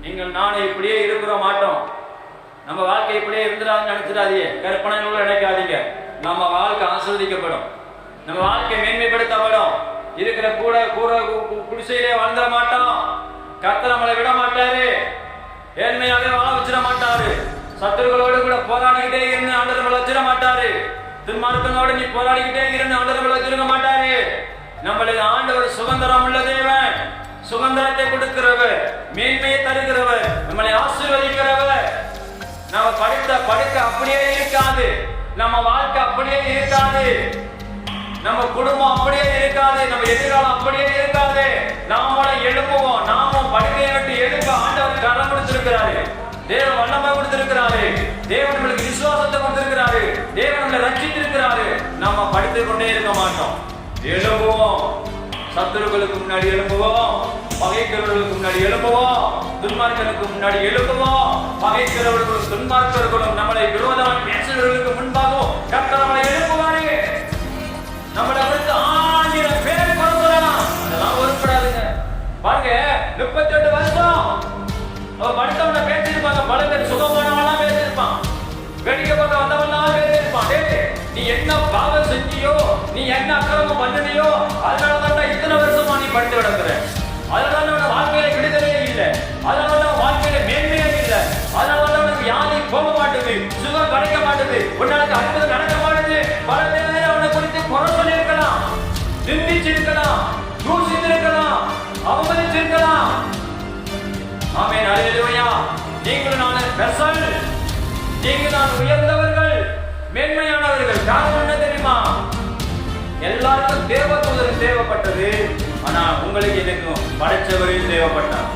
நீங்கள் நானும் இப்படியே இருக்கிற மாட்டோம். நம்ம வாழ்க்கை இப்படியே இருந்துடாதுன்னு நினைச்சிடாதீங்க, கற்பனைகளை நினைக்காதீங்க. நம்ம வாழ்க்கை ஆஸ்வதிக்கப்படும், நம்ம வாழ்க்கை மேன்மைப்படுத்தப்படும். இருக்கிற கூட கூட குடிசையிலே வாழ்ந்துட மாட்டோம். கர்த்தர் நம்மளை விட மாட்டாரு, ஏழ்மையாவே வாழ வச்சிட மாட்டாரு. சத்துருக்களோடு கூட போராடிக்கிட்டே இருந்து ஆண்டவர் நம்மளை வச்சிட மாட்டாரு. துன்மார்க்கனோடு நீ போராடிக்கிட்டே இருந்து ஆண்டவர் நம்மளை வச்சிருக்க மாட்டாரு. நம்மளுக்கு ஆண்டவர் சுதந்திரம் உள்ள தேவன், சுதந்திரத்தை கொடுக்கிறவர், மேன்மையை தருகிறவர், நம்மளை ஆசீர்வதிக்கிறவர். நம்ம படுக்க அப்படியே இருக்காது, நம்ம வாழ்க்கை அப்படியே இருக்காது, நம்ம குடும்பம் அப்படியே இருக்காது, நம்ம எதிர்காலம் அப்படியே இருக்காது. நாம எழுப்புவோம், நாமும் படுக்கையை விட்டு எழுப்ப ஆண்டவர் கரம் கொடுத்திருக்கிறாரு, தேவன் வல்லமை கொடுத்திருக்கிறாரு, தேவன் நம்மளுக்கு விசுவாசத்தை கொடுத்திருக்கிறாரு, தேவன் நம்மளை ரட்சித்திருக்கிறாரு. நாம படுத்துக் கொண்டே இருக்க மாட்டோம், எழுப்புவோம். சத்துருக்களுக்கு முன்னாடி எழுப்புவோம், பகைக்கிறவர்களுக்கு முன்னாடி எழுப்புவோம், துன்மார்க்கனுக்கு முன்னாடி எழுப்புவோம். பகைக்கிறவர்களும் துன்மார்க்கர்களும் நம்மளை விரோதமாக பேசுகிறவர்களுக்கு முன்பாகவும் கர்த்தர் நம்மளை எழுப்புவாரு. நம்மளை குறித்து 1000 பேர் கொல்லலாம், அதெல்லாம் உருப்படாதுங்க. பாருங்க, 38 வருஷம் அவன் படுத்தவனை பேசியிருப்பாங்க, பல பேர் சுகமானவனா பேசியிருப்பான், வேடிக்கை பார்க்க வந்தவன்லாம் பேசியிருப்பான். நீ என்ன பாவம் செஞ்சியோ, நீ என்ன அக்கிரமம் பண்ணினியோ, அதனாலதான் இத்தனை வருஷமா நீ படுத்து கிடக்குற, அதனால வாழ்க்கையில விடுதலையே இல்லை, அதனால வாழ்க்கையில மேன்மையே இல்லை, அதனால உனக்கு வியாதி போக மாட்டேது, சுகம் கிடைக்க மாட்டேது, உன்னால அற்புதம் நடக்க மாட்டேது. பல பேர் அவனை குறித்து குறை சொல்லியிருக்கலாம், நிந்திச்சிருக்கலாம், தூசித்திருக்கலாம், அவமதிச்சிருக்கலாம். ஆமென், அல்லேலூயா. நீங்கள் நான் ஸ்பெஷல், நீங்கள் நான் உயர்ந்தவர்கள், மேன்மையானவர்கள். காரணம் என்ன தெரியுமா? எல்லாருக்கும் தேவதூதர் தேவைப்பட்டது, ஆனா உங்களுக்கு எனக்கும் படைச்சவரையும் தேவைப்பட்டார்.